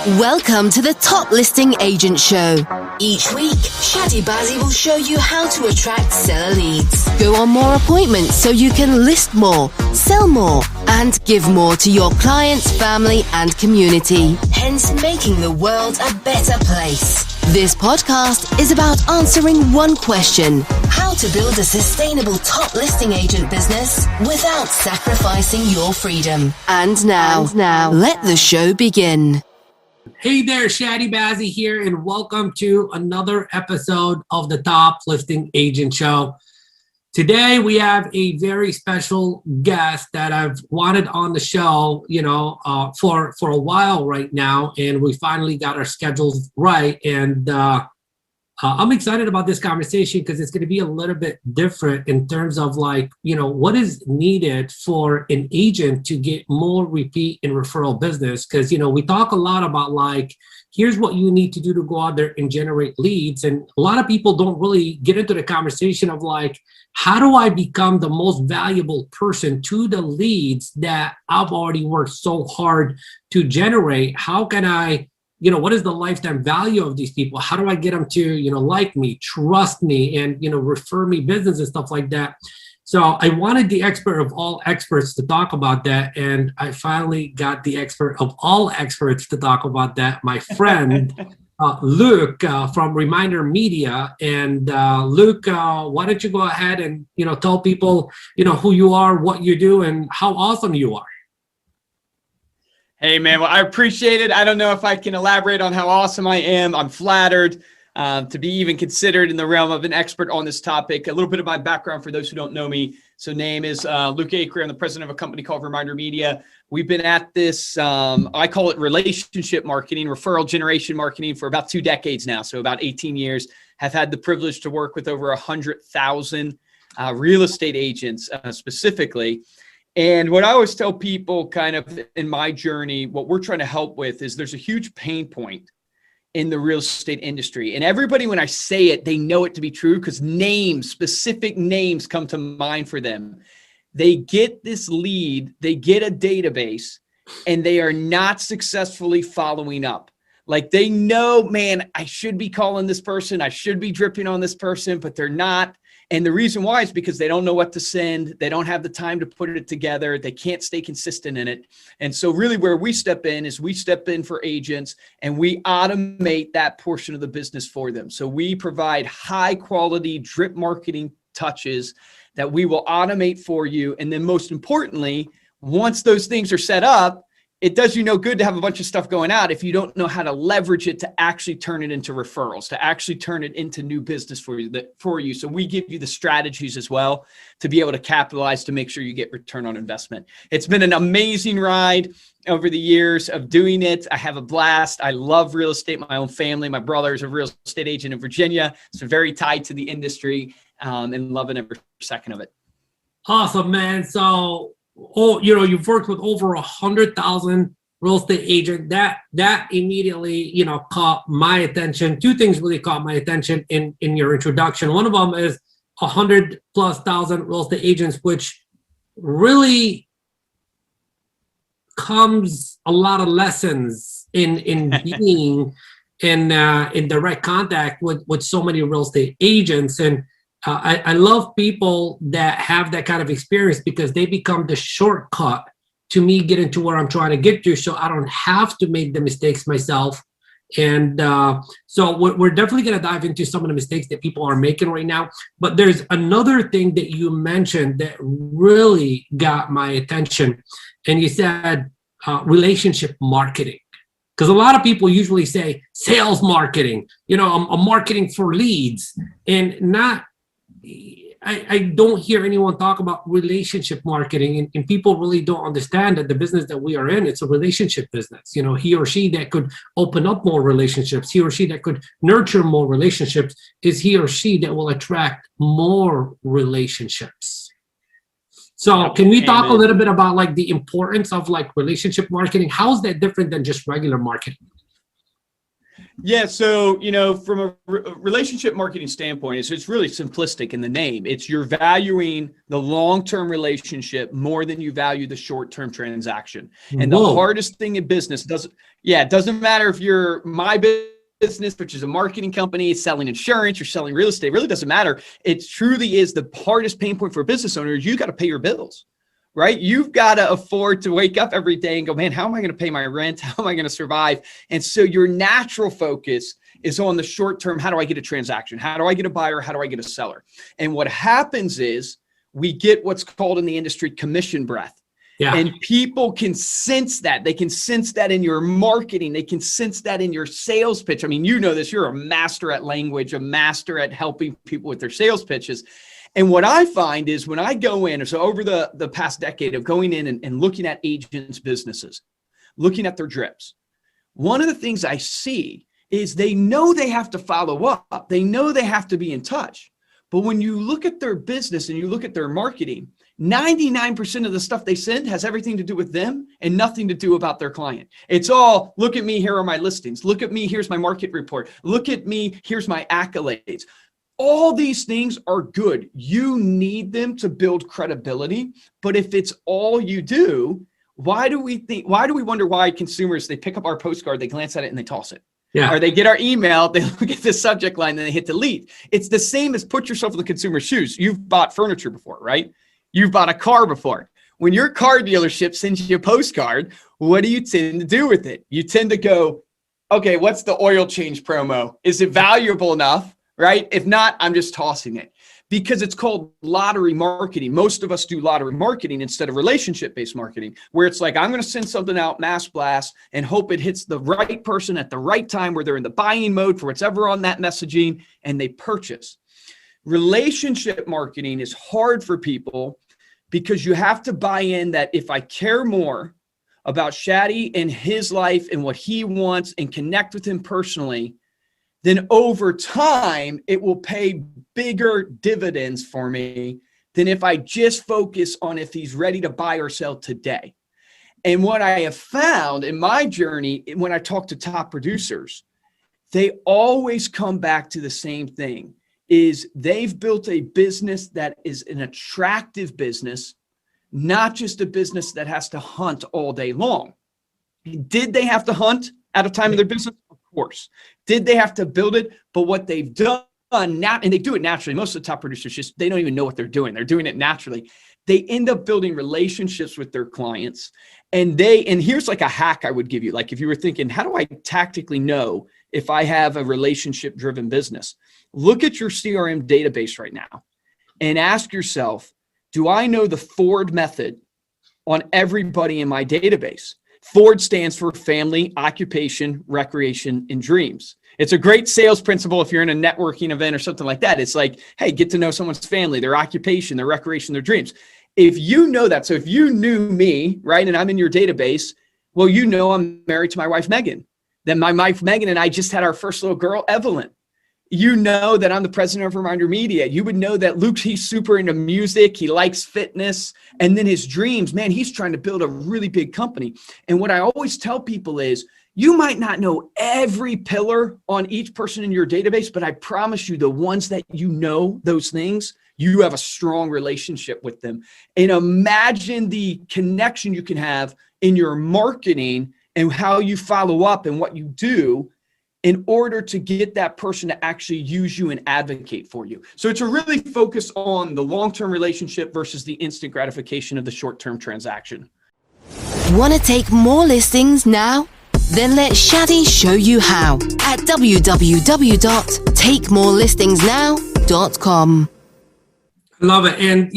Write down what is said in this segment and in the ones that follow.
Welcome to the Top Listing Agent Show. Each week, Shadi Bazzi will show you how to attract seller leads, go on more appointments so you can list more, sell more, and give more to your clients, family, and community, hence making the world a better place. This podcast is about answering one question: how to build a sustainable top listing agent business without sacrificing your freedom. And now, let the show begin. Hey there, Shadi Bazzi here, and welcome to another episode of the Top Listing Agent Show. Today, we have a very special guest that I've wanted on the show, for a while right now, and we finally got our schedules right. And I'm excited about this conversation because it's going to be a little bit different in terms of what is needed for an agent to get more repeat and referral business. Because, we talk a lot about here's what you need to do to go out there and generate leads. And a lot of people don't really get into the conversation of how do I become the most valuable person to the leads that I've already worked so hard to generate? How can I, what is the lifetime value of these people? How do I get them to, like me, trust me, and, refer me business and stuff like that? So I wanted the expert of all experts to talk about that. And I finally got the expert of all experts to talk about that, my friend, Luke from Reminder Media. And Luke, why don't you go ahead and, tell people, who you are, what you do, and how awesome you are. Hey, man. Well, I appreciate it. I don't know if I can elaborate on how awesome I am. I'm flattered to be even considered in the realm of an expert on this topic. A little bit of my background for those who don't know me. So name is Luke Acre. I'm the president of a company called Reminder Media. We've been at this, I call it relationship marketing, referral generation marketing for about 2 decades now. So about 18 years. Have had the privilege to work with over 100,000 real estate agents specifically. And what I always tell people kind of in my journey, what we're trying to help with is there's a huge pain point in the real estate industry. And everybody, when I say it, they know it to be true because specific names come to mind for them. They get this lead, they get a database, and they are not successfully following up. They know, man, I should be calling this person, I should be dripping on this person, but they're not. And the reason why is because they don't know what to send. They don't have the time to put it together. They can't stay consistent in it. And so really where we step in is we step in for agents and we automate that portion of the business for them. So we provide high quality drip marketing touches that we will automate for you. And then most importantly, once those things are set up, it does you no good to have a bunch of stuff going out if you don't know how to leverage it to actually turn it into referrals, to actually turn it into new business for you. So we give you the strategies as well to be able to capitalize to make sure you get return on investment. It's been an amazing ride over the years of doing it. I have a blast. I love real estate. My own family, my brother is a real estate agent in Virginia. So very tied to the industry and loving every second of it. Awesome, man. So you've worked with over 100,000 real estate agents. That immediately, caught my attention. 2 things really caught my attention in your introduction. One of them is 100,000+ real estate agents, which really comes a lot of lessons in being in direct contact with so many real estate agents. And I love people that have that kind of experience because they become the shortcut to me getting to where I'm trying to get to, so I don't have to make the mistakes myself. And so we're definitely going to dive into some of the mistakes that people are making right now. But there's another thing that you mentioned that really got my attention. And you said relationship marketing. Because a lot of people usually say sales marketing, I'm marketing for leads, and I don't hear anyone talk about relationship marketing, and people really don't understand that the business that we are in, it's a relationship business. He or she that could open up more relationships, he or she that could nurture more relationships, is he or she that will attract more relationships. So can we talk a little bit about the importance of relationship marketing? How is that different than just regular marketing? Yeah. So, from a relationship marketing standpoint, it's really simplistic in the name. It's you're valuing the long-term relationship more than you value the short-term transaction. And the hardest thing in business it doesn't matter if you're my business, which is a marketing company, selling insurance, you're selling real estate, it really doesn't matter. It truly is the hardest pain point for a business owner. You got to pay your bills. Right? You've got to afford to wake up every day and go, man, how am I going to pay my rent? How am I going to survive? And so your natural focus is on the short term. How do I get a transaction? How do I get a buyer? How do I get a seller? And what happens is we get what's called in the industry commission breath. Yeah. And people can sense that. They can sense that in your marketing. They can sense that in your sales pitch. I mean, you know this. You're a master at language, a master at helping people with their sales pitches. And what I find is when I go in, so over the past decade of going in and looking at agents' businesses, looking at their drips, one of the things I see is they know they have to follow up. They know they have to be in touch. But when you look at their business and you look at their marketing, 99% of the stuff they send has everything to do with them and nothing to do about their client. It's all, look at me, here are my listings. Look at me, here's my market report. Look at me, here's my accolades. All these things are good. You need them to build credibility. But if it's all you do, why do we wonder why consumers, they pick up our postcard, they glance at it and they toss it? Yeah. Or they get our email, they look at the subject line, and they hit delete. It's the same as put yourself in the consumer's shoes. You've bought furniture before, right? You've bought a car before. When your car dealership sends you a postcard, what do you tend to do with it? You tend to go, okay, what's the oil change promo? Is it valuable enough? Right? If not, I'm just tossing it because it's called lottery marketing. Most of us do lottery marketing instead of relationship-based marketing, where it's like, I'm going to send something out mass blast and hope it hits the right person at the right time where they're in the buying mode for whatever on that messaging and they purchase. Relationship marketing is hard for people because you have to buy in that if I care more about Shaddy and his life and what he wants and connect with him personally, then over time, it will pay bigger dividends for me than if I just focus on if he's ready to buy or sell today. And what I have found in my journey, when I talk to top producers, they always come back to the same thing, is they've built a business that is an attractive business, not just a business that has to hunt all day long. Did they have to hunt at a time of their business? Course. Did they have to build it? But what they've done now, and they do it naturally. Most of the top producers they don't even know what they're doing. They're doing it naturally. They end up building relationships with their clients. And here's like a hack I would give you. Like if you were thinking, how do I tactically know if I have a relationship driven business? Look at your CRM database right now and ask yourself, do I know the Ford method on everybody in my database? Ford stands for family, occupation, recreation, and dreams. It's a great sales principle if you're in a networking event or something like that. It's like, hey, get to know someone's family, their occupation, their recreation, their dreams. If you know that, so if you knew me, right, and I'm in your database, well, you know I'm married to my wife, Megan. Then my wife, Megan, and I just had our first little girl, Evelyn. You know that I'm the president of Reminder Media. You would know that Luke, he's super into music. He likes fitness. And then his dreams, man, he's trying to build a really big company. And what I always tell people is you might not know every pillar on each person in your database, but I promise you the ones that you know those things, you have a strong relationship with them. And imagine the connection you can have in your marketing and how you follow up and what you do in order to get that person to actually use you and advocate for you. So it's a really focus on the long-term relationship versus the instant gratification of the short-term transaction. Want to take more listings now? Then let Shaddy show you how at www.takemorelistingsnow.com. I love it. And,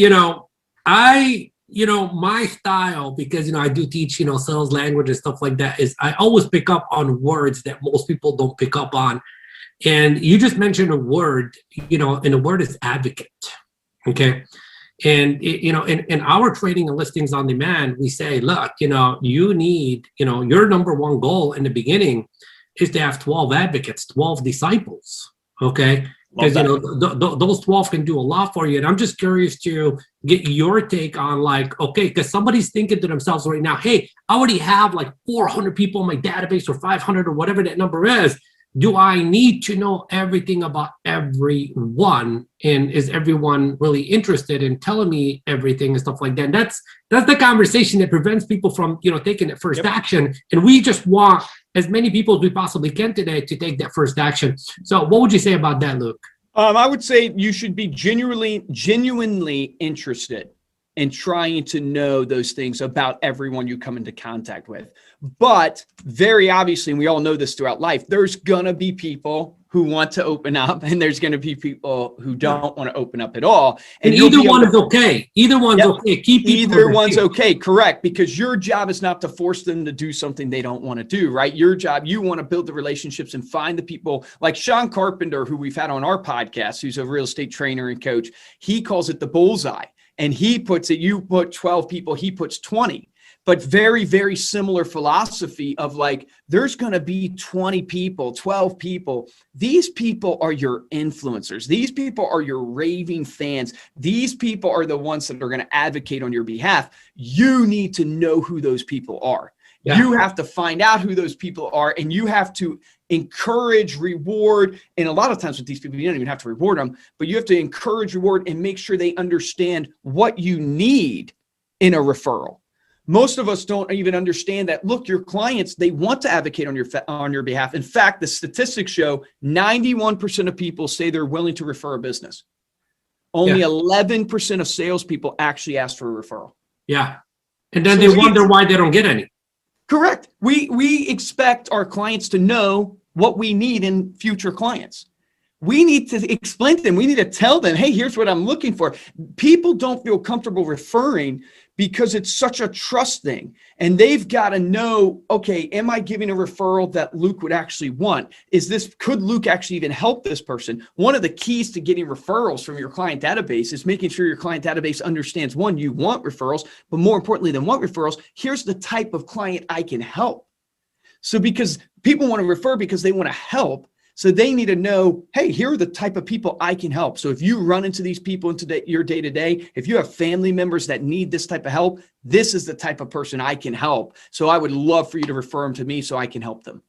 my style, because, I do teach, sales language and stuff like that, is I always pick up on words that most people don't pick up on. And you just mentioned a word, and the word is advocate. Okay. And, in our training and listings on demand, we say, look, you need, your number one goal in the beginning is to have 12 advocates, 12 disciples. Okay. Because, those 12 can do a lot for you. And I'm just curious to get your take on okay, because somebody's thinking to themselves right now, hey, I already have 400 people in my database or 500 or whatever that number is. do I need to know everything about everyone? And is everyone really interested in telling me everything and stuff like that? That's the conversation that prevents people from, taking that first action. And we just want as many people as we possibly can today to take that first action. So what would you say about that, Luke? I would say you should be genuinely interested in trying to know those things about everyone you come into contact with. But very obviously, and we all know this throughout life, there's going to be people who want to open up and there's going to be people who don't want to open up at all. And either one is okay. Either one's okay. Either one's okay, correct, because your job is not to force them to do something they don't want to do, right? Your job, you want to build the relationships and find the people like Sean Carpenter, who we've had on our podcast, who's a real estate trainer and coach. He calls it the bullseye. And he puts it, you put 12 people, he puts 20. But very, very similar philosophy of like, there's going to be 20 people, 12 people. These people are your influencers. These people are your raving fans. These people are the ones that are going to advocate on your behalf. You need to know who those people are. Yeah. You have to find out who those people are, and you have to encourage, reward. And a lot of times with these people, you don't even have to reward them, but you have to encourage, reward, and make sure they understand what you need in a referral. Most of us don't even understand that. Look, your clients, they want to advocate on your behalf. In fact, the statistics show 91% of people say they're willing to refer a business. Only 11% of salespeople actually ask for a referral. Yeah. And then they wonder why they don't get any. Correct. We expect our clients to know what we need in future clients. We need to explain to them. We need to tell them, hey, here's what I'm looking for. People don't feel comfortable referring because it's such a trust thing. And they've got to know, okay, am I giving a referral that Luke would actually want? Could Luke actually even help this person? One of the keys to getting referrals from your client database is making sure your client database understands, one, you want referrals, but more importantly than want referrals, here's the type of client I can help. So because people want to refer because they want to help, so they need to know, hey, here are the type of people I can help. So if you run into these people in your day-to-day, if you have family members that need this type of help, this is the type of person I can help. So I would love for you to refer them to me so I can help them.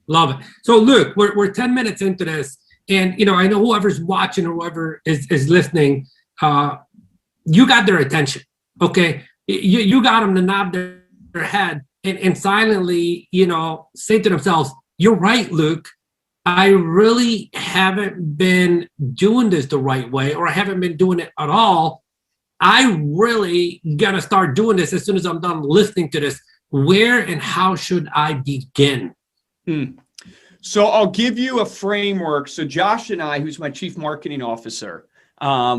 Love it. So Luke, we're 10 minutes into this. And, I know whoever's watching or whoever is listening, you got their attention, okay? You got them to nod their head and silently, say to themselves, you're right, Luke. I really haven't been doing this the right way, or I haven't been doing it at all. I really got to start doing this as soon as I'm done listening to this. Where and how should I begin? So I'll give you a framework. So Josh and I, who's my chief marketing officer,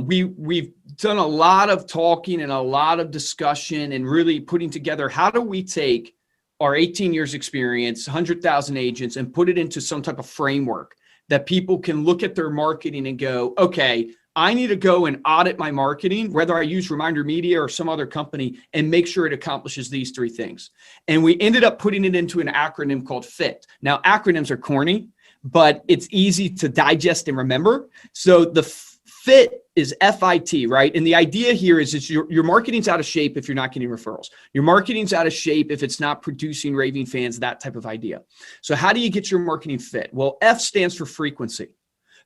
we've done a lot of talking and a lot of discussion and really putting together, how do we take our 18 years experience, 100,000 agents, and put it into some type of framework that people can look at their marketing and go, okay, I need to go and audit my marketing, whether I use Reminder Media or some other company, and make sure it accomplishes these three things. And we ended up putting it into an acronym called FIT. Now, acronyms are corny, but it's easy to digest and remember. So the FIT is FIT, right? And the idea here is your marketing's out of shape if you're not getting referrals. Your marketing's out of shape if it's not producing raving fans, that type of idea. So how do you get your marketing fit? Well, F stands for frequency.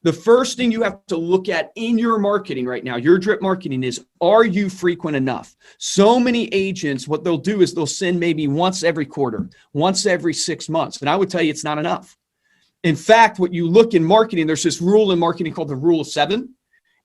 The first thing you have to look at in your marketing right now, your drip marketing, is, are you frequent enough? So many agents, what they'll do is they'll send maybe once every quarter, once every 6 months. And I would tell you it's not enough. In fact, what you look in marketing, there's this rule in marketing called the rule of 7.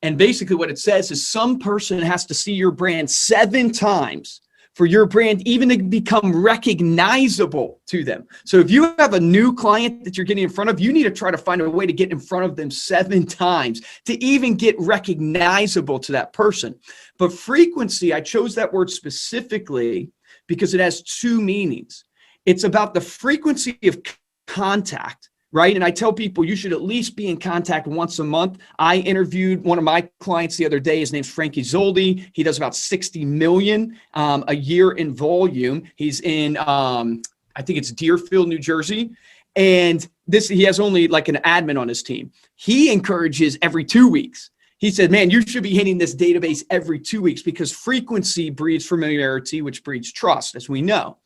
And basically what it says is some person has to see your brand 7 times for your brand even to become recognizable to them. So if you have a new client that you're getting in front of, you need to try to find a way to get in front of them 7 times to even get recognizable to that person. But frequency, I chose that word specifically because it has 2 meanings. It's about the frequency of contact, right? And I tell people you should at least be in contact once a month. I interviewed one of my clients the other day. His name's Frankie Zoldi. He does about 60 million a year in volume. He's in, I think it's Deerfield, New Jersey. And he has only like an admin on his team. He encourages every 2 weeks. He said, man, you should be hitting this database every 2 weeks because frequency breeds familiarity, which breeds trust, as we know.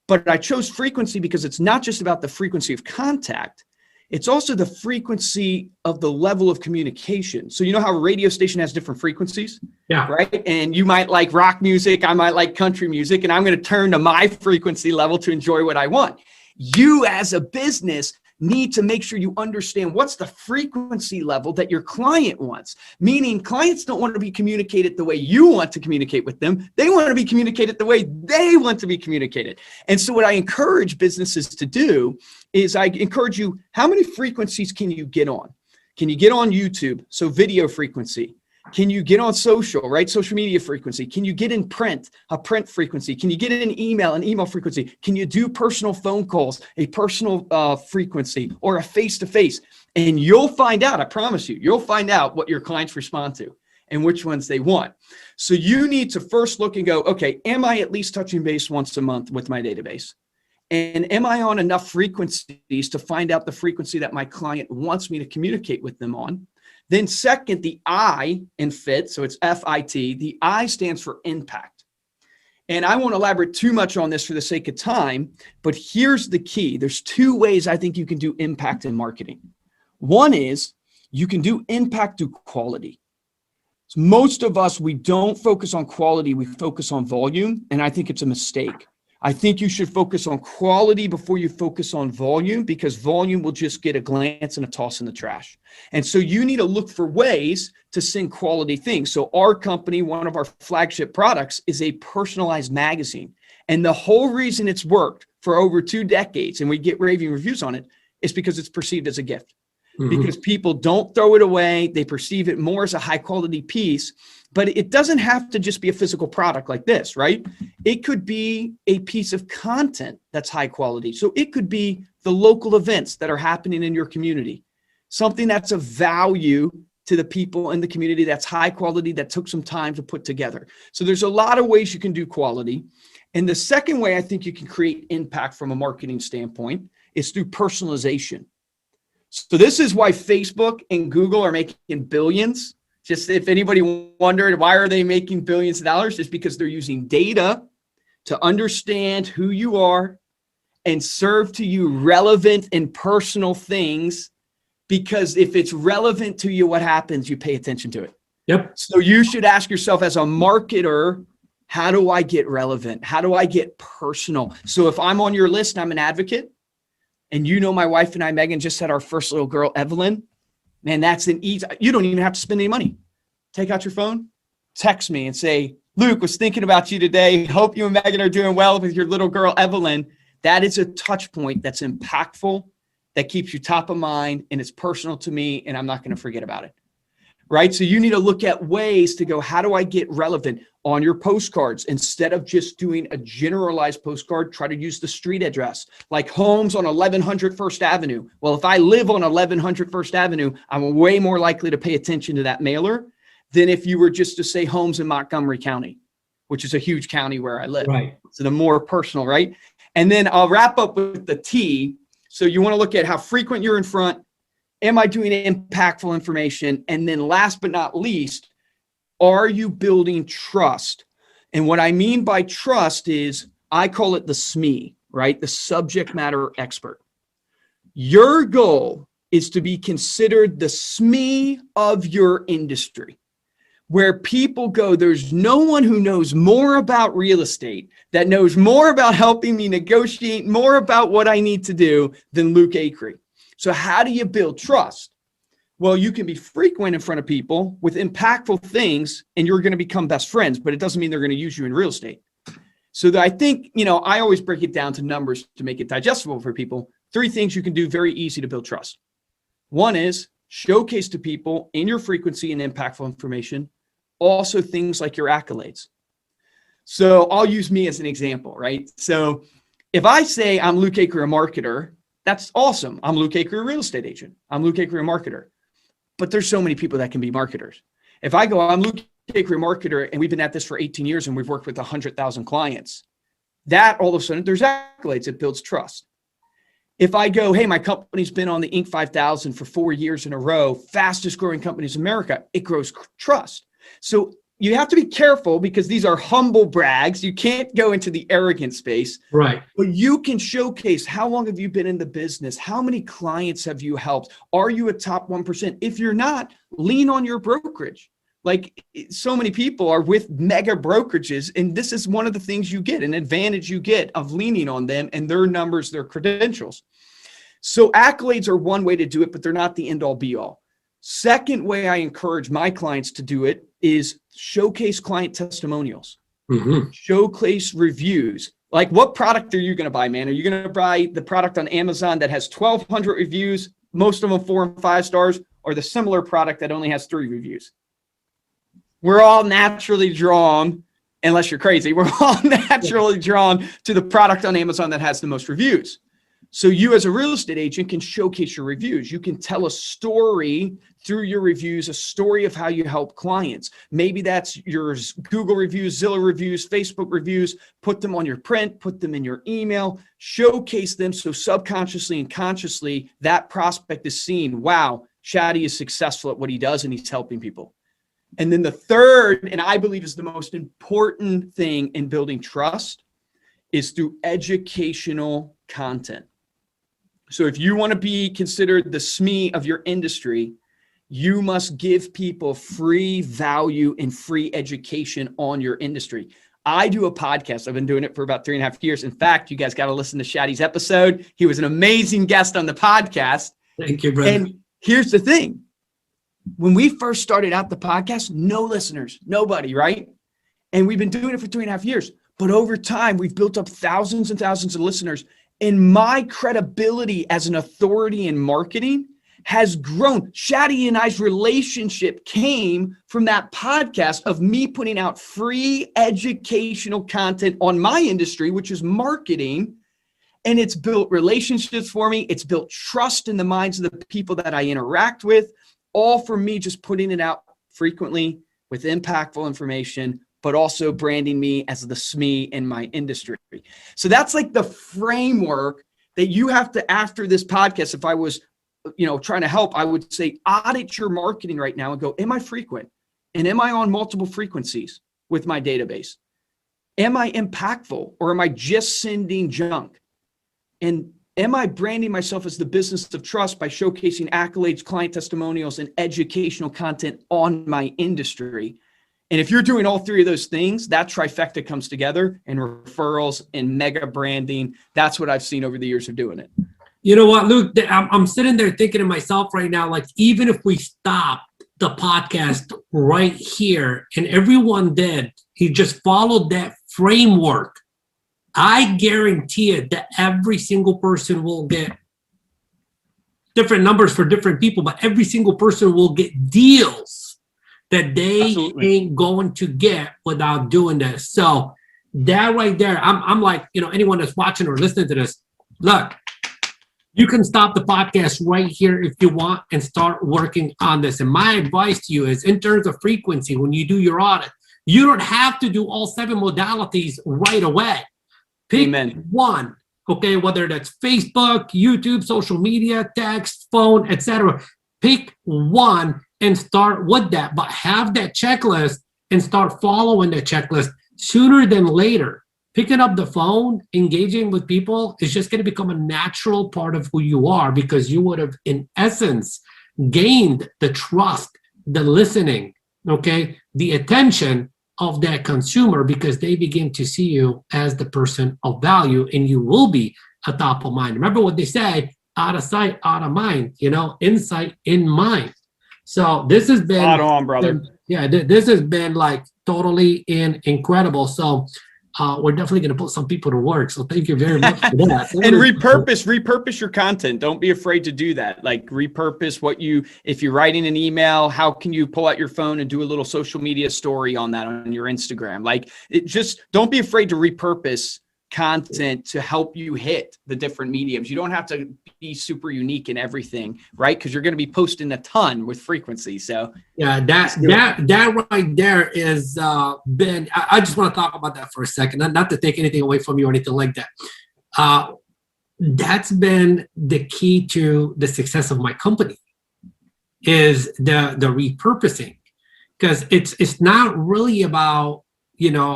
But I chose frequency because it's not just about the frequency of contact. It's also the frequency of the level of communication. So you know how a radio station has different frequencies? Yeah. Right? And you might like rock music, I might like country music, and I'm going to turn to my frequency level to enjoy what I want. You as a business need to make sure you understand what's the frequency level that your client wants. Meaning clients don't want to be communicated the way you want to communicate with them. They want to be communicated the way they want to be communicated. And so what I encourage businesses to do is I encourage you, how many frequencies can you get on? Can you get on YouTube? So video frequency. Can you get on social, right? Social media frequency. Can you get in print, a print frequency? Can you get in an email frequency? Can you do personal phone calls, a personal frequency, or a face-to-face? And you'll find out, I promise you, you'll find out what your clients respond to and which ones they want. So you need to first look and go, okay, am I at least touching base once a month with my database? And am I on enough frequencies to find out the frequency that my client wants me to communicate with them on? Then second, the I in FIT, so it's F-I-T, the I stands for impact. And I won't elaborate too much on this for the sake of time, but here's the key. There's two ways I think you can do impact in marketing. One is you can do impact through quality. So most of us, we don't focus on quality, we focus on volume, and I think it's a mistake. I think you should focus on quality before you focus on volume, because volume will just get a glance and a toss in the trash. And so you need to look for ways to send quality things. So our company, one of our flagship products, is a personalized magazine. And the whole reason it's worked for over 2 decades, and we get raving reviews on it, is because it's perceived as a gift. Because people don't throw it away. They perceive it more as a high quality piece, but it doesn't have to just be a physical product like this, right? It could be a piece of content that's high quality. So it could be the local events that are happening in your community, something that's of value to the people in the community, that's high quality, that took some time to put together. So there's a lot of ways you can do quality. And the second way I think you can create impact from a marketing standpoint is through personalization. So this is why Facebook and Google are making billions. Just if anybody wondered, why are they making billions of dollars? It's because they're using data to understand who you are and serve to you relevant and personal things. Because if it's relevant to you, what happens? You pay attention to it. Yep. So you should ask yourself as a marketer, how do I get relevant? How do I get personal? So if I'm on your list, I'm an advocate. And you know, my wife and I, Megan, just had our first little girl, Evelyn. Man, that's an easy, you don't even have to spend any money. Take out your phone, text me and say, Luke, was thinking about you today. Hope you and Megan are doing well with your little girl, Evelyn. That is a touch point that's impactful, that keeps you top of mind, and it's personal to me, and I'm not going to forget about it. Right? So you need to look at ways to go, how do I get relevant on your postcards? Instead of just doing a generalized postcard, try to use the street address, like homes on 1100 First Avenue. Well, if I live on 1100 First Avenue, I'm way more likely to pay attention to that mailer than if you were just to say homes in Montgomery County, which is a huge county where I live. Right. So the more personal, right? And then I'll wrap up with the T. So you want to look at how frequent you're in front. Am I doing impactful information? And then last but not least, are you building trust? And what I mean by trust is, I call it the SME, right? The subject matter expert. Your goal is to be considered the SME of your industry, where people go, there's no one who knows more about real estate, that knows more about helping me negotiate, more about what I need to do than Luke Acree. So how do you build trust? Well, you can be frequent in front of people with impactful things, and you're going to become best friends, but it doesn't mean they're going to use you in real estate. So I think, I always break it down to numbers to make it digestible for people. 3 things you can do very easy to build trust. One is showcase to people in your frequency and impactful information, also things like your accolades. So I'll use me as an example, right? So if I say I'm Luke Acree, a marketer, that's awesome. I'm Luke Acree, a real estate agent. I'm Luke Acree, a marketer. But there's so many people that can be marketers. If I go, I'm Luke Acree, a marketer, and we've been at this for 18 years and we've worked with 100,000 clients, that all of a sudden there's accolades. It builds trust. If I go, hey, my company's been on the Inc. 5000 for 4 years in a row, fastest growing companies in America, it grows trust. So you have to be careful because these are humble brags. You can't go into the arrogant space. Right. But you can showcase how long have you been in the business? How many clients have you helped? Are you a top 1%? If you're not, lean on your brokerage. Like so many people are with mega brokerages, and this is one of the things you get, an advantage you get of leaning on them and their numbers, their credentials. So accolades are one way to do it, but they're not the end all be all. Second way I encourage my clients to do it is showcase client testimonials, showcase reviews. Like, what product are you going to buy, man? Are you going to buy the product on Amazon that has 1,200 reviews, most of them 4 and 5 stars, or the similar product that only has 3 reviews? We're all naturally drawn, unless you're crazy, we're all naturally drawn to the product on Amazon that has the most reviews. So you as a real estate agent can showcase your reviews. You can tell a story through your reviews, a story of how you help clients. Maybe that's your Google reviews, Zillow reviews, Facebook reviews. Put them on your print, put them in your email, showcase them so subconsciously and consciously that prospect is seen. Wow, Shadi is successful at what he does and he's helping people. And then the third, and I believe is the most important thing in building trust, is through educational content. So if you want to be considered the SME of your industry, you must give people free value and free education on your industry. I do a podcast. I've been doing it for about 3.5 years. In fact, you guys got to listen to Shadi's episode. He was an amazing guest on the podcast. Thank you, brother. And here's the thing. When we first started out the podcast, no listeners, nobody, right? And we've been doing it for 3.5 years. But over time, we've built up thousands and thousands of listeners. And my credibility as an authority in marketing has grown. Shadi and I's relationship came from that podcast of me putting out free educational content on my industry, which is marketing. And it's built relationships for me. It's built trust in the minds of the people that I interact with, all for me just putting it out frequently with impactful information, but also branding me as the SME in my industry. So that's like the framework that you have to, after this podcast, if I was, trying to help, I would say, audit your marketing right now and go, am I frequent? And am I on multiple frequencies with my database? Am I impactful, or am I just sending junk? And am I branding myself as the business of trust by showcasing accolades, client testimonials, and educational content on my industry? And if you're doing all 3 of those things, that trifecta comes together, and referrals and mega branding. That's what I've seen over the years of doing it. You know what, Luke? I'm sitting there thinking to myself right now, like, even if we stopped the podcast right here and everyone did, he just followed that framework, I guarantee it that every single person will get different numbers for different people, but every single person will get deals that they ain't going to get without doing this. So that right there, I'm like, anyone that's watching or listening to this, look, you can stop the podcast right here if you want and start working on this. And my advice to you is, in terms of frequency, when you do your audit, you don't have to do all 7 modalities right away. Pick one, okay, whether that's Facebook, YouTube, social media, text, phone, etc. Pick one and start with that, but have that checklist and start following the checklist sooner than later. Picking up the phone, engaging with people is just going to become a natural part of who you are, because you would have, in essence, gained the trust, the listening, okay, the attention of that consumer, because they begin to see you as the person of value, and you will be a top of mind. Remember what they say, out of sight, out of mind, insight in mind. So this has been spot on, brother. This has been like totally incredible. So we're definitely going to put some people to work. So thank you very much for that. And repurpose your content. Don't be afraid to do that. Like, repurpose if you're writing an email, how can you pull out your phone and do a little social media story on that on your Instagram? Like, don't be afraid to repurpose content to help you hit the different mediums. You don't have to be super unique in everything, right? Because you're going to be posting a ton with frequency. So yeah, that right there is been. I just want to talk about that for a second, not to take anything away from you or anything like that. That's been the key to the success of my company, is the repurposing. because it's not really about,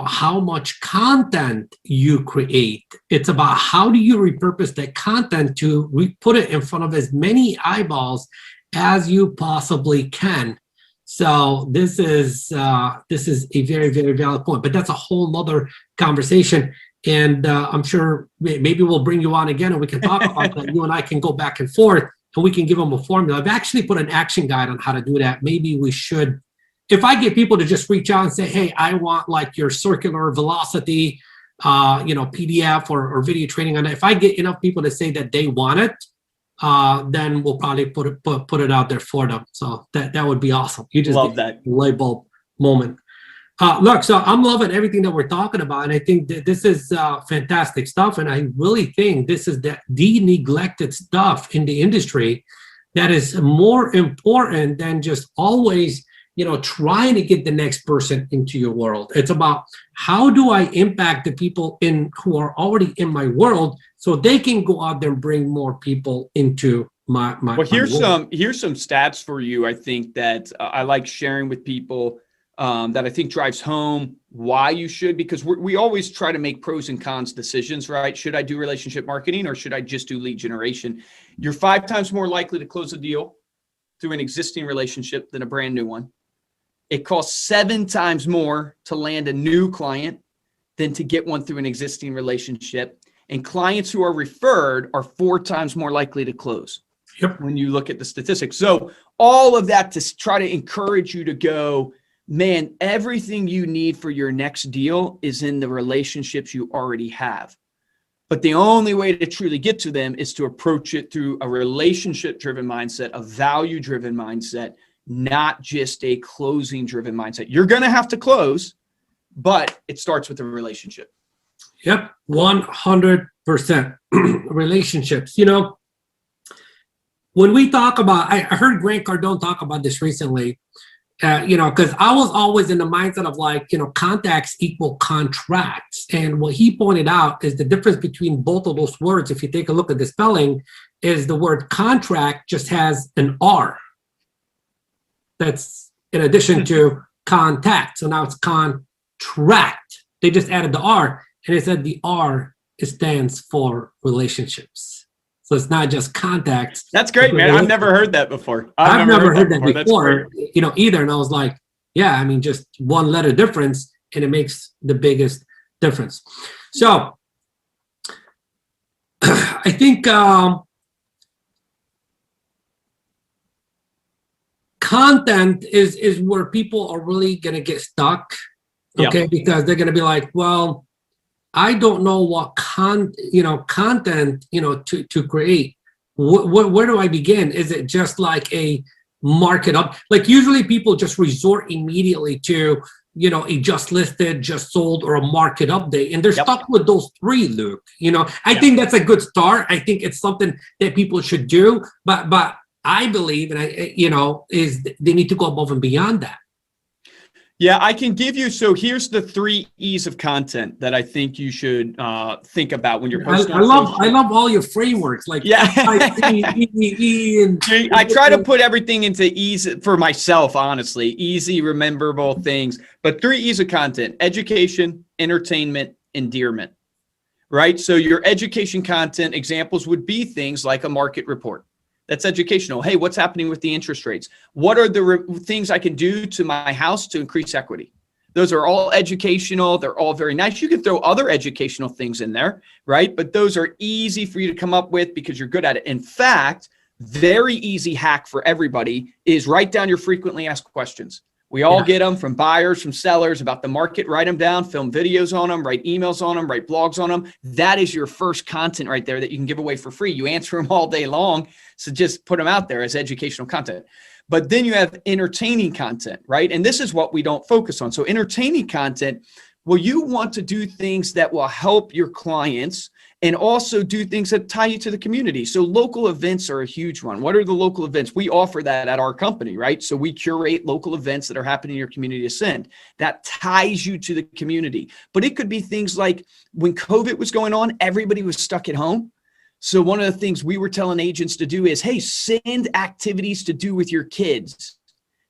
how much content you create. It's about how do you repurpose that content to put it in front of as many eyeballs as you possibly can. So this is a very, very valid point, but that's a whole nother conversation. And I'm sure maybe we'll bring you on again and we can talk about that. You and I can go back and forth and we can give them a formula. I've actually put an action guide on how to do that. Maybe we should, if I get people to just reach out and say, hey, I want like your circular velocity, PDF or video training on it. If I get enough people to say that they want it, then we'll probably put it out there for them. So that would be awesome. You just love that light bulb moment. Look, so I'm loving everything that we're talking about, and I think that this is fantastic stuff. And I really think this is the neglected stuff in the industry that is more important than just always, trying to get the next person into your world. It's about how do I impact the people who are already in my world so they can go out there and bring more people into my well, here's world. Here's some stats for you. I think that I like sharing with people. That I think drives home why you should, because we always try to make pros and cons decisions, right? Should I do relationship marketing or should I just do lead generation? You're 5 times more likely to close a deal through an existing relationship than a brand new one. It costs 7 times more to land a new client than to get one through an existing relationship. And clients who are referred are 4 times more likely to close. Yep. When you look at the statistics. So all of that to try to encourage you to go, man, everything you need for your next deal is in the relationships you already have. But the only way to truly get to them is to approach it through a relationship-driven mindset, a value-driven mindset, not just a closing-driven mindset. You're going to have to close, but it starts with a relationship. Yep, 100% relationships. When we talk about, I heard Grant Cardone talk about this recently, because I was always in the mindset of like, contacts equal contracts. And what he pointed out is the difference between both of those words, if you take a look at the spelling, is the word contract just has an R. That's in addition to contact. So now it's contract. They just added the R, and they said the R stands for relationships. So it's not just contacts. That's great, man. I've never heard that before. I've never heard that before, either. And I was like, yeah, I mean, just one letter difference, and it makes the biggest difference. So I think content is where people are really going to get stuck, okay? Yep. Because they're going to be like, well, I don't know what content, to create. Where do I begin? Is it just like a market up? Like usually people just resort immediately to, a just listed, just sold, or a market update. And they're stuck with those 3, Luke. I think that's a good start. I think it's something that people should do. But I believe, is they need to go above and beyond that. Yeah, I can give you. So here's the 3 E's of content that I think you should think about when you're posting. I love all your frameworks. Like I try to put everything into E's for myself, honestly. Easy, rememberable things. But 3 E's of content: education, entertainment, endearment. Right? So your education content examples would be things like a market report. That's educational. Hey, what's happening with the interest rates? What are the things I can do to my house to increase equity? Those are all educational. They're all very nice. You can throw other educational things in there, right? But those are easy for you to come up with because you're good at it. In fact, very easy hack for everybody is write down your frequently asked questions. We all get them from buyers, from sellers about the market. Write them down, film videos on them, write emails on them, write blogs on them. That is your first content right there that you can give away for free. You answer them all day long. So just put them out there as educational content. But then you have entertaining content, right? And this is what we don't focus on. So entertaining content, well, you want to do things that will help your clients and also do things that tie you to the community. So local events are a huge one. What are the local events? We offer that at our company, right? So we curate local events that are happening in your community to send. That ties you to the community. But it could be things like when COVID was going on, everybody was stuck at home. So one of the things we were telling agents to do is, hey, send activities to do with your kids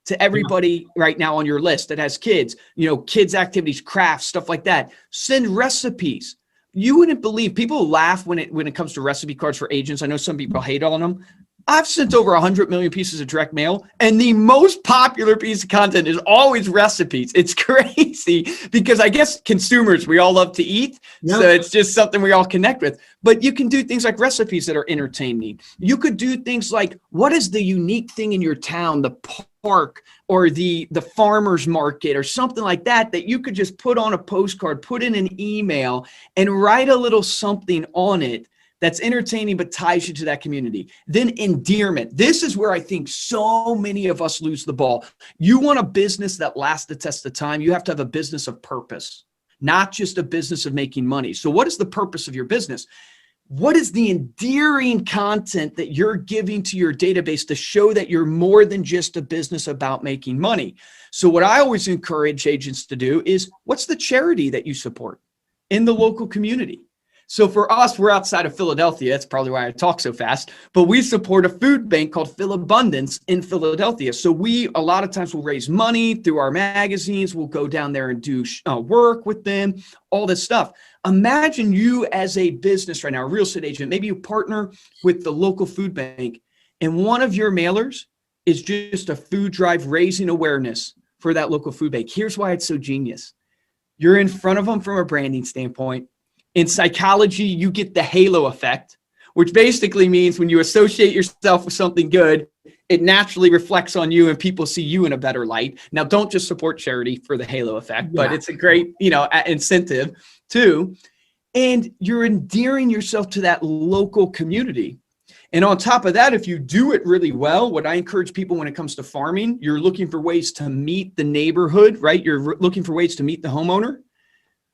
to everybody right now on your list that has kids, kids activities, crafts, stuff like that. Send recipes. You wouldn't believe, people laugh when it comes to recipe cards for agents. I know some people hate on them. I've sent over 100 million pieces of direct mail, and the most popular piece of content is always recipes. It's crazy because I guess consumers, we all love to eat. Yep. So it's just something we all connect with. But you can do things like recipes that are entertaining. You could do things like, what is the unique thing in your town, the park or the farmer's market or something like that you could just put on a postcard, put in an email, and write a little something on it that's entertaining but ties you to that community. Then endearment. This is where I think so many of us lose the ball. You want a business that lasts the test of time, you have to have a business of purpose, not just a business of making money. So what is the purpose of your business? What is the endearing content that you're giving to your database to show that you're more than just a business about making money? So what I always encourage agents to do is, what's the charity that you support in the local community? So for us, we're outside of Philadelphia. That's probably why I talk so fast. But we support a food bank called Philabundance in Philadelphia. So we, a lot of times, will raise money through our magazines. We'll go down there and do work with them, all this stuff. Imagine you as a business right now, a real estate agent. Maybe you partner with the local food bank, and one of your mailers is just a food drive raising awareness for that local food bank. Here's why it's so genius. You're in front of them from a branding standpoint. In psychology, you get the halo effect, which basically means when you associate yourself with something good, it naturally reflects on you and people see you in a better light. Now, don't just support charity for the halo effect, but it's a great, incentive too. And you're endearing yourself to that local community. And on top of that, if you do it really well, what I encourage people when it comes to farming, you're looking for ways to meet the neighborhood, right? You're looking for ways to meet the homeowner.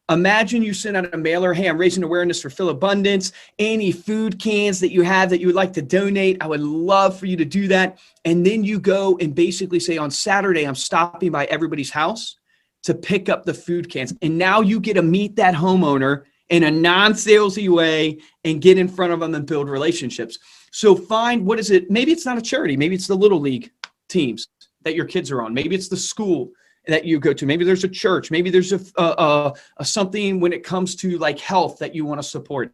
Imagine you send out a mailer, hey, I'm raising awareness for Philabundance. Any food cans that you have that you would like to donate, I would love for you to do that. And then you go and basically say, on Saturday, I'm stopping by everybody's house to pick up the food cans. And now you get to meet that homeowner in a non-salesy way and get in front of them and build relationships. So find, what is it? Maybe it's not a charity. Maybe it's the Little League teams that your kids are on. Maybe it's the school that you go to. Maybe there's a church. Maybe there's a something when it comes to like health that you want to support.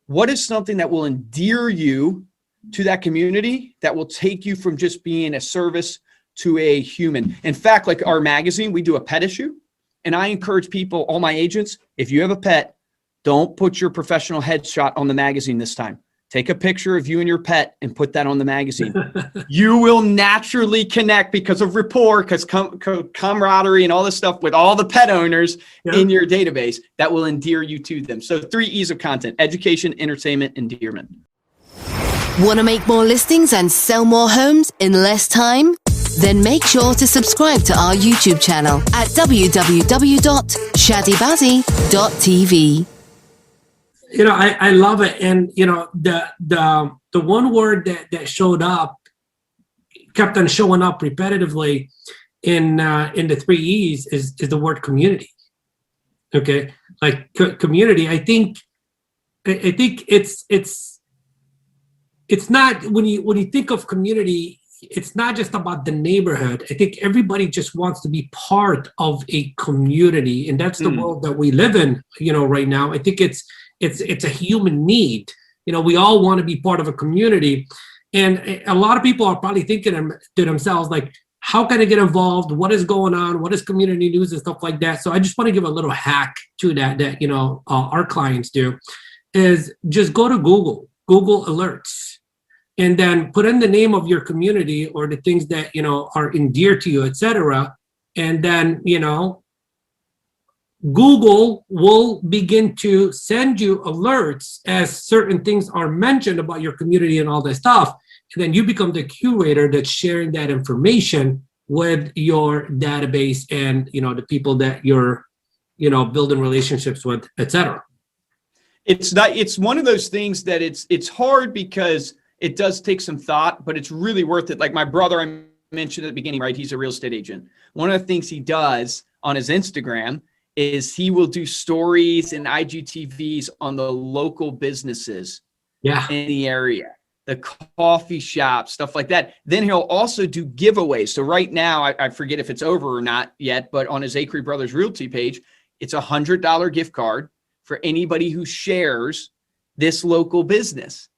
What is something that will endear you to that community that will take you from just being a service to a human? In fact, like our magazine, we do a pet issue. And I encourage people, all my agents, if you have a pet, don't put your professional headshot on the magazine this time. Take a picture of you and your pet and put that on the magazine. You will naturally connect because of rapport, because camaraderie and all this stuff with all the pet owners in your database that will endear you to them. So 3 E's of content: education, entertainment, endearment. Want to make more listings and sell more homes in less time? Then make sure to subscribe to our YouTube channel at www.shadybazzy.tv. I love it. And, the one word that showed up, kept on showing up repetitively in the 3 E's is the word community. Okay. Like community. I think it's not, when you think of community, it's not just about the neighborhood. I think everybody just wants to be part of a community. And that's the world that we live in, right now. I think it's a human need. We all want to be part of a community. And a lot of people are probably thinking to themselves, like, how can I get involved? What is going on? What is community news and stuff like that? So I just want to give a little hack to that our clients do, is just go to Google Alerts, and then put in the name of your community or the things that, are endeared to you, etc. And then, Google will begin to send you alerts as certain things are mentioned about your community and all that stuff. And then you become the curator that's sharing that information with your database and, the people that you're, building relationships with, etc. It's one of those things that it's hard because it does take some thought, but it's really worth it. Like my brother, I mentioned at the beginning, right? He's a real estate agent. One of the things he does on his Instagram is he will do stories and IGTVs on the local businesses in the area. the coffee shop, stuff like that. Then he'll also do giveaways. So right now, I forget if it's over or not yet, but on his Acre Brothers Realty page, it's a $100 gift card for anybody who shares this local business.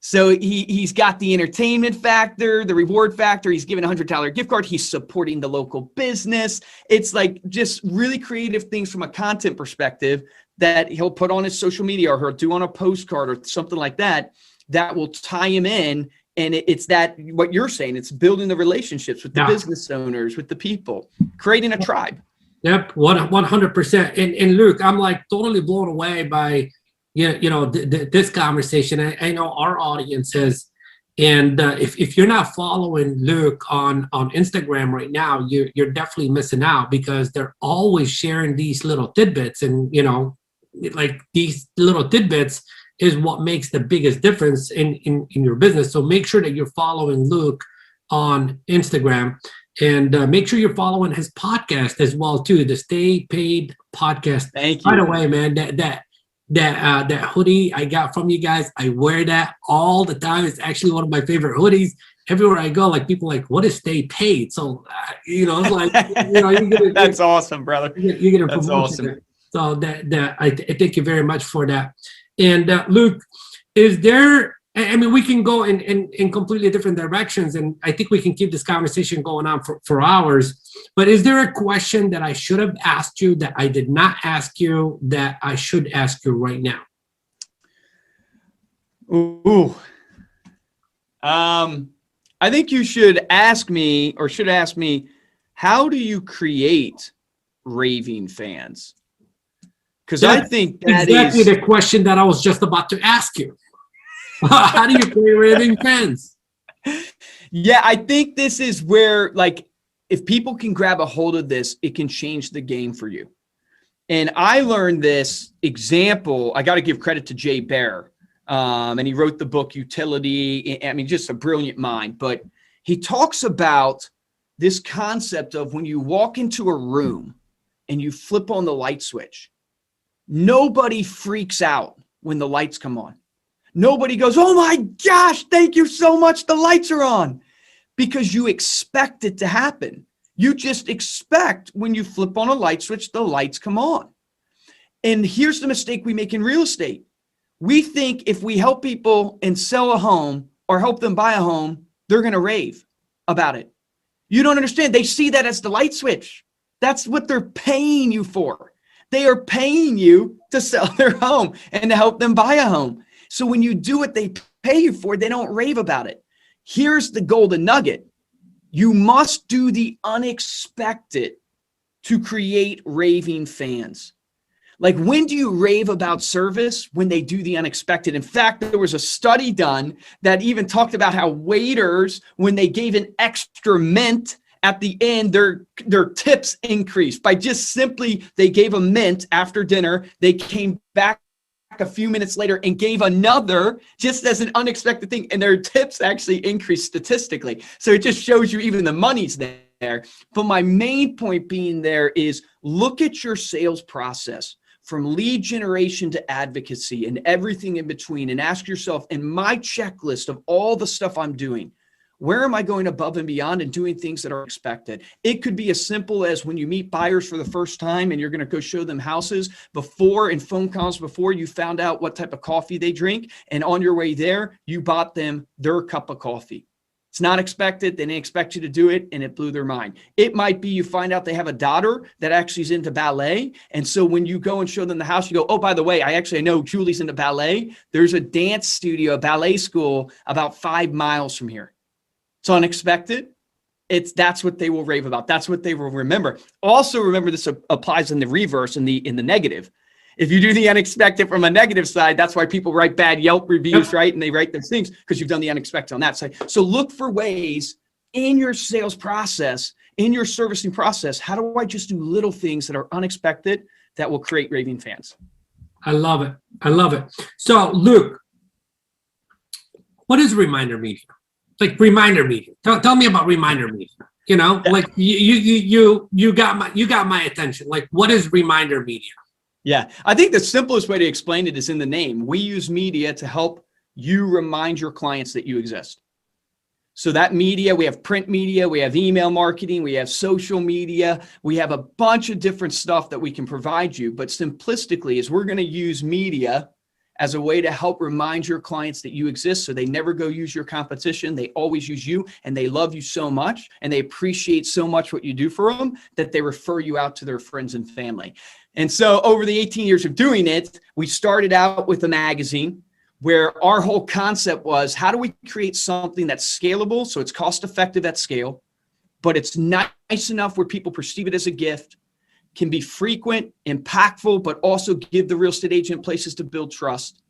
So he's got the entertainment factor, the reward factor. He's giving a $100 gift card. He's supporting the local business. It's like just really creative things from a content perspective that he'll put on his social media, or he'll do on a postcard or something like that, that will tie him in. And it's that, what you're saying, it's building the relationships with the business owners, with the people, creating a tribe. Yep, 100%. And Luke, I'm like totally blown away by this conversation. I know our audience is, and if you're not following Luke on Instagram right now, you're definitely missing out, because they're always sharing these little tidbits, and like these little tidbits is what makes the biggest difference in your business. So make sure that you're following Luke on Instagram, and make sure you're following his podcast as well too, the Stay Paid Podcast. Thank you. By the way, man, that hoodie I got from you guys, I wear that all the time. It's actually one of my favorite hoodies. Everywhere I go, like, people like, what is Stay Paid? So it's like, that's awesome, brother. You get a That's promotion. awesome. So that I thank you very much for that. And Luke, is there? I mean, we can go in completely different directions, and I think we can keep this conversation going on for hours. But is there a question that I should have asked you that I did not ask you that I should ask you right now? Ooh. I think you should ask me, how do you create raving fans? Because I think that exactly is the question that I was just about to ask you. How do you create raving fans? Yeah, I think this is where, like, if people can grab a hold of this, it can change the game for you. And I learned this example. I got to give credit to Jay Baer. And he wrote the book Utility. I mean, just a brilliant mind. But he talks about this concept of when you walk into a room and you flip on the light switch, nobody freaks out when the lights come on. Nobody goes, oh my gosh, thank you so much, the lights are on. Because you expect it to happen. You just expect when you flip on a light switch, the lights come on. And here's the mistake we make in real estate. We think if we help people and sell a home or help them buy a home, they're going to rave about it. You don't understand. They see that as the light switch. That's what they're paying you for. They are paying you to sell their home and to help them buy a home. So when you do what they pay you for, they don't rave about it. Here's the golden nugget. You must do the unexpected to create raving fans. Like, when do you rave about service? When they do the unexpected. In fact, there was a study done that even talked about how waiters, when they gave an extra mint at the end, their tips increased by just simply, they gave a mint after dinner. They came back a few minutes later and gave another just as an unexpected thing, and their tips actually increased statistically. So it just shows you even the money's there. But my main point being there is, look at your sales process from lead generation to advocacy and everything in between, and ask yourself, in my checklist of all the stuff I'm doing, where am I going above and beyond and doing things that are expected? It could be as simple as when you meet buyers for the first time and you're going to go show them houses, before, in phone calls before, you found out what type of coffee they drink. And on your way there, you bought them their cup of coffee. It's not expected. They didn't expect you to do it, and it blew their mind. It might be you find out they have a daughter that actually is into ballet. And so when you go and show them the house, you go, oh, by the way, I know Julie's into ballet. There's a dance studio, a ballet school about 5 miles from here. It's unexpected. That's what they will rave about. That's what they will remember. Also, remember, this applies in the reverse, in the negative. If you do the unexpected from a negative side, that's why people write bad Yelp reviews, right? And they write those things because you've done the unexpected on that side. So look for ways in your sales process, in your servicing process. How do I just do little things that are unexpected that will create raving fans? I love it. I love it. So, Luke, what is reminder media? Like, reminder media. Tell me about reminder media. Like you got my attention. Like, what is reminder media? Yeah, I think the simplest way to explain it is in the name. We use media to help you remind your clients that you exist. So that media, we have print media, we have email marketing, we have social media, we have a bunch of different stuff that we can provide you. But simplistically is we're going to use media as a way to help remind your clients that you exist, so they never go use your competition. They always use you, and they love you so much, and they appreciate so much what you do for them that they refer you out to their friends and family. And so over the 18 years of doing it, we started out with a magazine where our whole concept was, how do we create something that's scalable, so it's cost effective at scale, but it's nice enough where people perceive it as a gift, can be frequent, impactful, but also give the real estate agent places to build trust.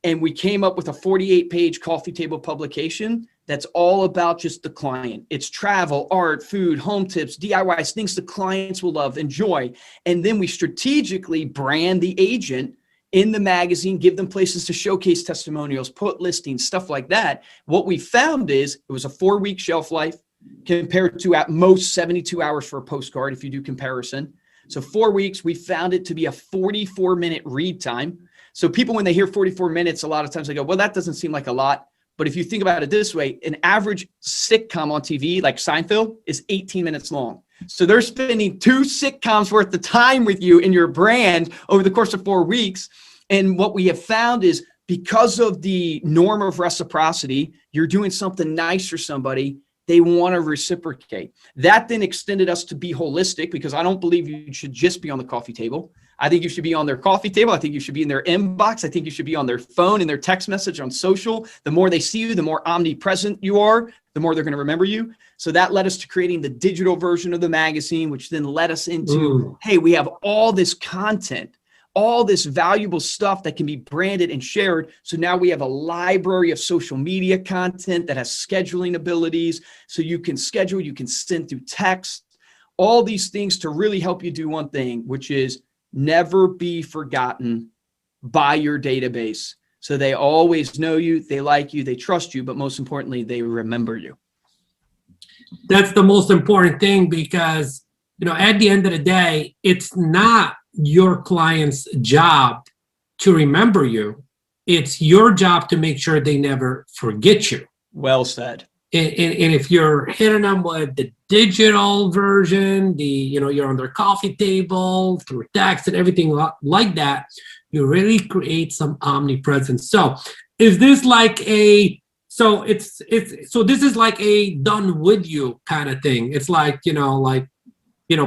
And we came up with a 48-page coffee table publication that's all about just the client. It's travel, art, food, home tips, DIYs, things the clients will love, enjoy. And then we strategically brand the agent in the magazine, give them places to showcase testimonials, put listings, stuff like that. What we found is it was a 4-week shelf life compared to at most 72 hours for a postcard if you do comparison. So 4 weeks, we found it to be a 44-minute read time. So people, when they hear 44 minutes, a lot of times they go, well, that doesn't seem like a lot. But if you think about it this way, an average sitcom on TV, like Seinfeld, is 18 minutes long. So they're spending 2 sitcoms worth of time with you in your brand over the course of 4 weeks. And what we have found is because of the norm of reciprocity, you're doing something nice for somebody, they want to reciprocate. That then extended us to be holistic, because I don't believe you should just be on the coffee table. I think you should be on their coffee table. I think you should be in their inbox. I think you should be on their phone, in their text message, on social. The more they see you, the more omnipresent you are, the more they're going to remember you. So that led us to creating the digital version of the magazine, which then led us into, hey, we have all this content, all this valuable stuff that can be branded and shared. So now we have a library of social media content that has scheduling abilities. So you can schedule, you can send through text, all these things to really help you do one thing, which is never be forgotten by your database. So they always know you, they like you, they trust you, but most importantly, they remember you. That's the most important thing, because, at the end of the day, it's not your client's job to remember you. It's your job to make sure they never forget you. Well said. And if you're hitting them with the digital version, you're on their coffee table through text and everything like that, you really create some omnipresence. So is this like so this is like a done with you kind of thing. It's like,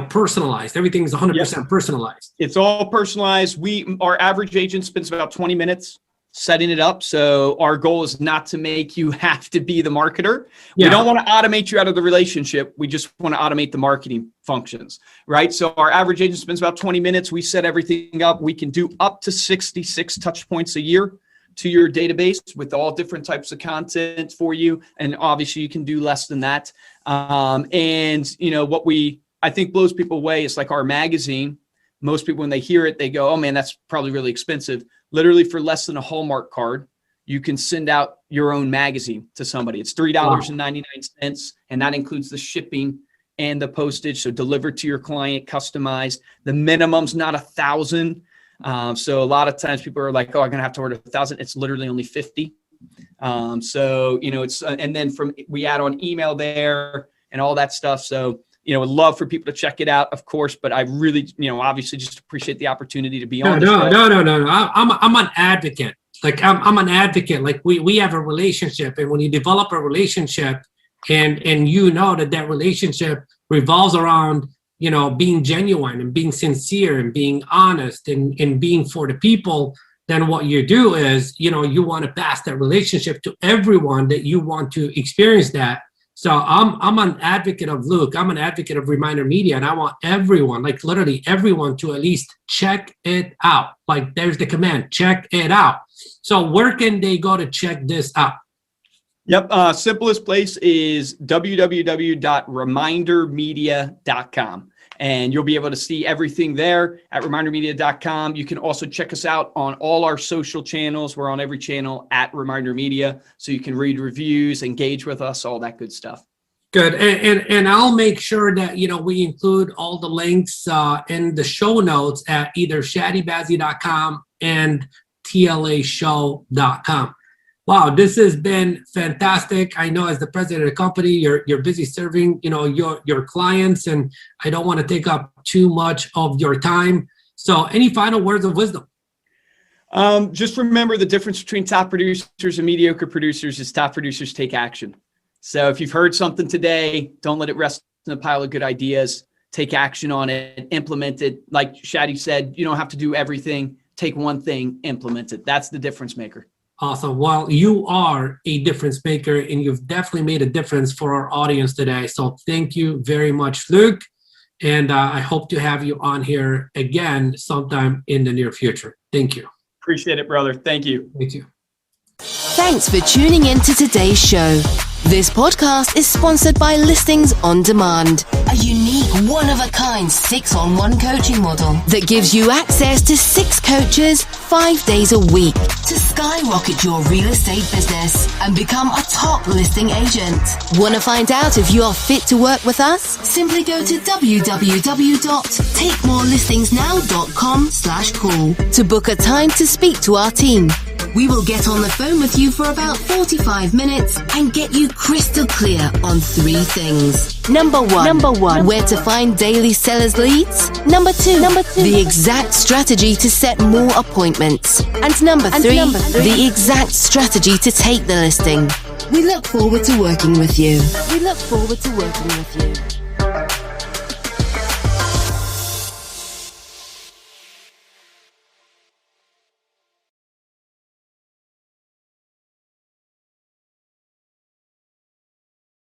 personalized. Everything's 100% personalized. It's all personalized. Our average agent spends about 20 minutes setting it up. So our goal is not to make you have to be the marketer. Yeah. We don't want to automate you out of the relationship. We just want to automate the marketing functions, right? So our average agent spends about 20 minutes. We set everything up. We can do up to 66 touch points a year to your database with all different types of content for you. And obviously you can do less than that. What I think blows people away is like our magazine. Most people, when they hear it, they go, oh man, that's probably really expensive. Literally for less than a Hallmark card, you can send out your own magazine to somebody. It's $3.99, and that includes the shipping and the postage. So delivered to your client, customized. The minimum's not 1,000. So a lot of times people are like, oh, I'm going to have to order 1,000. It's literally only 50. And then we add on email there and all that stuff. So, would love for people to check it out, of course, but I really, obviously just appreciate the opportunity to be on. No. I'm an advocate. Like I'm an advocate. Like we have a relationship, and when you develop a relationship and that relationship revolves around, being genuine and being sincere and being honest and being for the people, then what you do is, you want to pass that relationship to everyone that you want to experience that. So I'm an advocate of Luke. I'm an advocate of Reminder Media, and I want everyone, like literally everyone, to at least check it out. Like there's the command, check it out. So where can they go to check this out? Yep. Simplest place is www.remindermedia.com. And you'll be able to see everything there at remindermedia.com. You can also check us out on all our social channels. We're on every channel at Reminder Media. So you can read reviews, engage with us, all that good stuff. Good. And I'll make sure that, we include all the links in the show notes at either shaddybazzy.com and tlashow.com. Wow, this has been fantastic. I know as the president of the company, you're busy serving, your clients, and I don't want to take up too much of your time. So any final words of wisdom? Just remember the difference between top producers and mediocre producers is top producers take action. So if you've heard something today, don't let it rest in a pile of good ideas. Take action on it, implement it. Like Shadi said, you don't have to do everything. Take one thing, implement it. That's the difference maker. Awesome. Well, you are a difference maker, and you've definitely made a difference for our audience today. So thank you very much, Luke. And I hope to have you on here again sometime in the near future. Thank you. Appreciate it, brother. Thank you. Thank you. Thanks for tuning in to today's show. This podcast is sponsored by Listings on Demand, a unique one-of-a-kind 6-on-1 coaching model that gives you access to 6 coaches 5 days a week to skyrocket your real estate business and become a top listing agent. Want to find out if you are fit to work with us? Simply go to www.takemorelistingsnow.com/call to book a time to speak to our team. We will get on the phone with you for about 45 minutes and get you crystal clear on 3 things. Number one, where to find daily sellers leads. Number two, the exact strategy to set more appointments. And number three, the exact strategy to take the listing. We look forward to working with you.